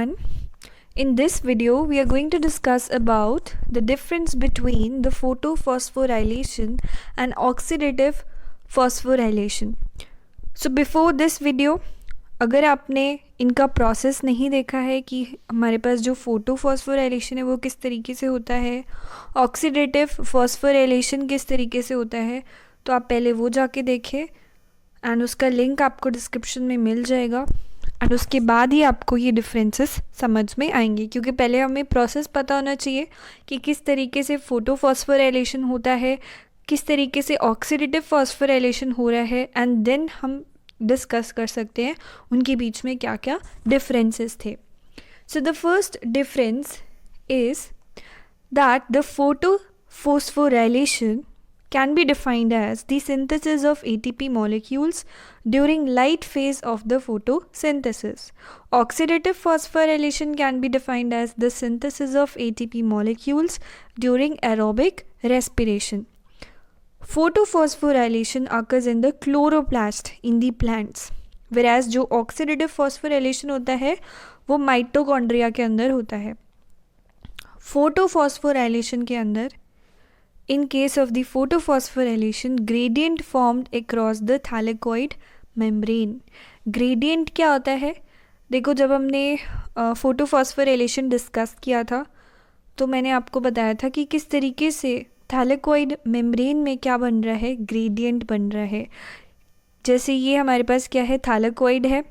In this video, we are going to discuss about the difference between the photophosphorylation and oxidative phosphorylation. So before this video, अगर आपने इनका process नहीं देखा है कि हमारे पास जो फोटोफॉस्फोराइलेशन है वो किस तरीके से होता है, ऑक्सीडेटिव फॉस्फोराइलेशन किस तरीके से होता है, तो आप पहले वो जाके देखें एंड उसका लिंक आपको डिस्क्रिप्शन में मिल जाएगा एंड उसके बाद ही आपको ये डिफरेंसेस समझ में आएंगे, क्योंकि पहले हमें प्रोसेस पता होना चाहिए कि किस तरीके से फोटोफॉस्फोराइलेशन होता है, किस तरीके से ऑक्सीडेटिव फॉस्फोराइलेशन हो रहा है, एंड देन हम डिस्कस कर सकते हैं उनके बीच में क्या क्या डिफरेंसेस थे. So the first difference is that the photophosphorylation can be defined as the synthesis of ATP molecules during light phase of the photosynthesis. Oxidative phosphorylation can be defined as the synthesis of ATP molecules during aerobic respiration. Photophosphorylation occurs in the chloroplast in the plants, whereas जो oxidative phosphorylation होता है वो mitochondria के अंदर होता है. Photophosphorylation के अंदर in case of the photophosphorylation, gradient formed across the thylakoid membrane. Gradient क्या होता है? देखो, जब हमने फोटोफॉस्फोराइलेशन डिस्कस किया था तो मैंने आपको बताया था कि किस तरीके से थैलेकोइड मेम्ब्रेन में क्या बन रहा है, ग्रेडियंट बन रहा है. जैसे ये हमारे पास क्या है, थैलेकोइड है.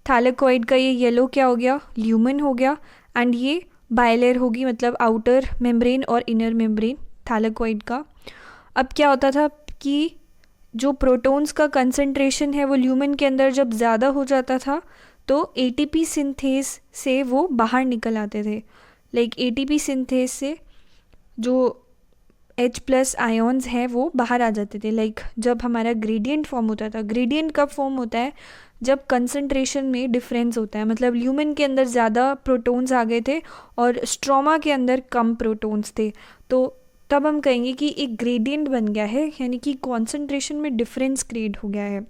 थैलेकोइड का ये येलो क्या हो गया, ल्यूमन हो गया, एंड ये बाइलेयर होगी, मतलब आउटर मेम्ब्रेन और इनर मेम्ब्रेन थैलेकोइड का. अब क्या होता था कि जो प्रोटॉन्स का कंसंट्रेशन है वो ल्यूमन के अंदर जब ज़्यादा हो जाता था तो एटीपी सिंथेस से वो बाहर निकल आते थे. लाइक एटीपी सिंथेस से जो H+ आयोन्स है वो बाहर आ जाते थे. लाइक जब हमारा ग्रेडियंट फॉर्म होता था, ग्रेडियंट कब फॉर्म होता है, जब कंसंट्रेशन में डिफरेंस होता है, मतलब ल्यूमन के अंदर ज़्यादा प्रोटॉन्स आ गए थे और स्ट्रोमा के अंदर कम प्रोटॉन्स थे, तो तब हम कहेंगे कि एक ग्रेडियंट बन गया है, यानी कि कॉन्सेंट्रेशन में डिफरेंस क्रिएट हो गया है.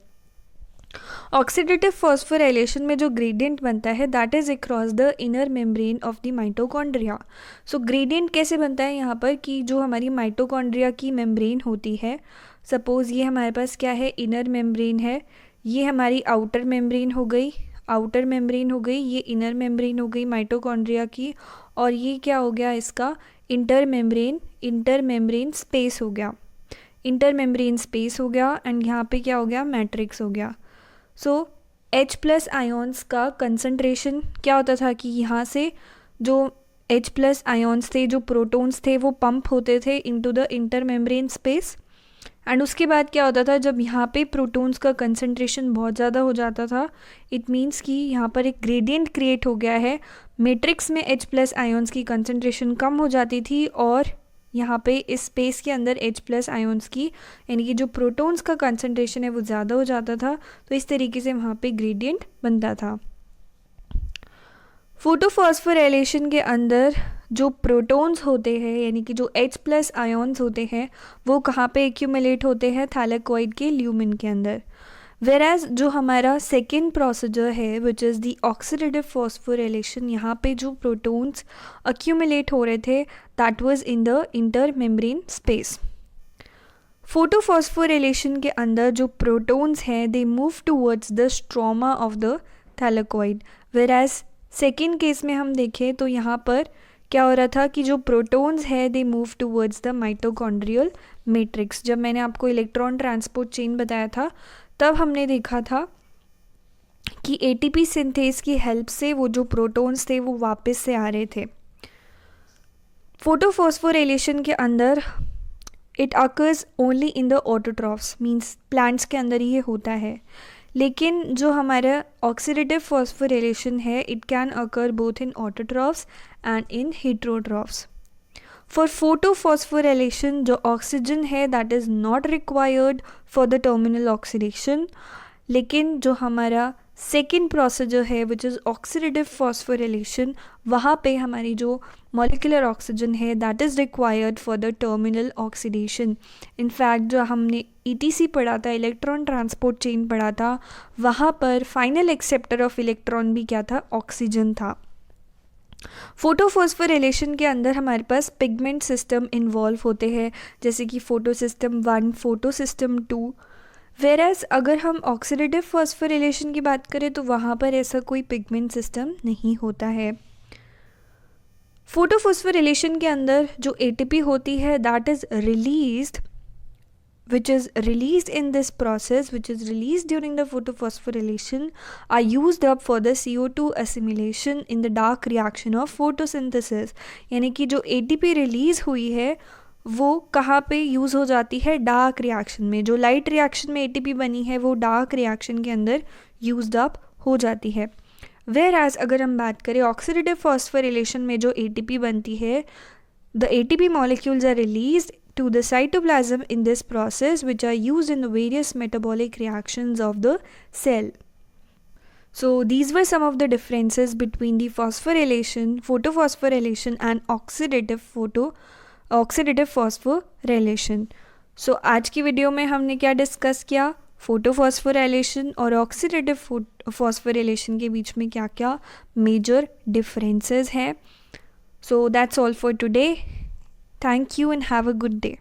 ऑक्सीडेटिव फॉस्फोराइलेशन में जो ग्रेडियंट बनता है that is across the inner membrane of the mitochondria. So gradient कैसे बनता है यहाँ पर कि जो हमारी माइटोकॉन्ड्रिया की मेम्ब्रेन होती है, सपोज़ ये हमारे पास क्या है, इनर मेम्ब्रेन है, ये हमारी आउटर मेम्ब्रेन हो गई, आउटर मेम्ब्रेन हो गई, ये इनर मेम्ब्रेन हो गई माइटोकॉन्ड्रिया की, और ये क्या हो गया इसका इंटर मेम्ब्रेन स्पेस हो गया, इंटर मेम्ब्रेन स्पेस हो गया, एंड यहाँ पे क्या हो गया, मैट्रिक्स हो गया. सो H+ आयोन्स का कंसंट्रेशन क्या होता था कि यहाँ से जो H+ आयोन्स थे, जो प्रोटॉन्स थे, वो पंप होते थे into the inter membrane space, and उसके बाद क्या होता था, जब यहाँ पे प्रोटॉन्स का कंसंट्रेशन बहुत ज़्यादा हो जाता था, इट मीन्स कि यहाँ पर एक ग्रेडियंट क्रिएट हो गया है. मैट्रिक्स में H+ आयोन्स की कंसंट्रेशन कम हो जाती थी और यहाँ पे इस स्पेस के अंदर H+ आयोन्स की, यानी कि जो प्रोटॉन्स का कंसंट्रेशन है वो ज़्यादा हो जाता था, तो इस तरीके से वहाँ पे ग्रेडियंट बनता था. फोटोफॉस्फोराइलेशन के अंदर जो प्रोटॉन्स होते हैं, यानी कि जो H+ आयोन्स होते हैं, वो कहाँ पे एक्यूमुलेट होते हैं, थैलेकोइड के ल्यूमन के अंदर. वेराज जो हमारा सेकेंड प्रोसीजर है which is the oxidative phosphorylation, यहाँ पे जो प्रोटॉन्स एक्यूमुलेट हो रहे थे that was in the inter membrane space. Photophosphorylation के अंदर जो प्रोटॉन्स हैं they move towards the stroma of the thylakoid, whereas second case में हम देखें तो यहाँ पर क्या हो रहा था कि जो प्रोटॉन्स है दे move towards the mitochondrial matrix. जब मैंने आपको इलेक्ट्रॉन ट्रांसपोर्ट चेन बताया था तब हमने देखा था कि एटीपी सिंथेस की हेल्प से वो जो प्रोटॉन्स थे वो वापस से आ रहे थे. फोटोफॉस्फोराइलेशन के अंदर it occurs only in the autotrophs, means plants के अंदर ये होता है. लेकिन जो हमारा ऑक्सीडेटिव फॉस्फोराइलेशन है it can occur both in autotrophs and in heterotrophs. For photophosphorylation जो ऑक्सीजन है that is not required for the terminal oxidation, लेकिन जो हमारा सेकेंड प्रोसीजर है विच इज़ ऑक्सीडेटिव फॉस्फोराइलेशन, वहाँ पे हमारी जो मॉलिक्यूलर ऑक्सीजन है that is required for the terminal oxidation. In fact जो हमने ETC पढ़ा था, इलेक्ट्रॉन ट्रांसपोर्ट चेन पढ़ा था, वहाँ पर फाइनल एक्सेप्टर ऑफ इलेक्ट्रॉन भी क्या था, ऑक्सीजन था. फोटोफॉस्फोरिलेशन के अंदर हमारे पास पिगमेंट सिस्टम इन्वॉल्व होते हैं, जैसे कि photo system 1, photo system 2। Whereas अगर हम ऑक्सीडेटिव फॉस्फोरिलेशन की बात करें तो वहाँ पर ऐसा कोई पिगमेंट सिस्टम नहीं होता है। फोटोफॉस्फोरिलेशन के अंदर जो ATP होती है that is released, which is released in this process, which is released during the photophosphorylation, are used up for the CO2 assimilation in the dark reaction of photosynthesis। यानी कि जो ATP रिलीज़ हुई है वो कहाँ पे यूज़ हो जाती है, डार्क रिएक्शन में। जो लाइट रिएक्शन में ATP बनी है वो डार्क रिएक्शन के अंदर यूज्ड अप हो जाती है। वेयर एज अगर हम बात करें ऑक्सीडेटिव फॉस्फोरिलेशन में जो ATP बनती है, the ATP molecules are released to the cytoplasm in this process, which are used in the various metabolic reactions of the cell. So these were some of the differences between the phosphorylation, photophosphorylation and oxidative phosphorylation. So आज की video में हमने क्या discuss किया, photophosphorylation और oxidative phosphorylation के बीच में क्या क्या मेजर डिफरेंसेस हैं। So that's all for today. Thank you and have a good day.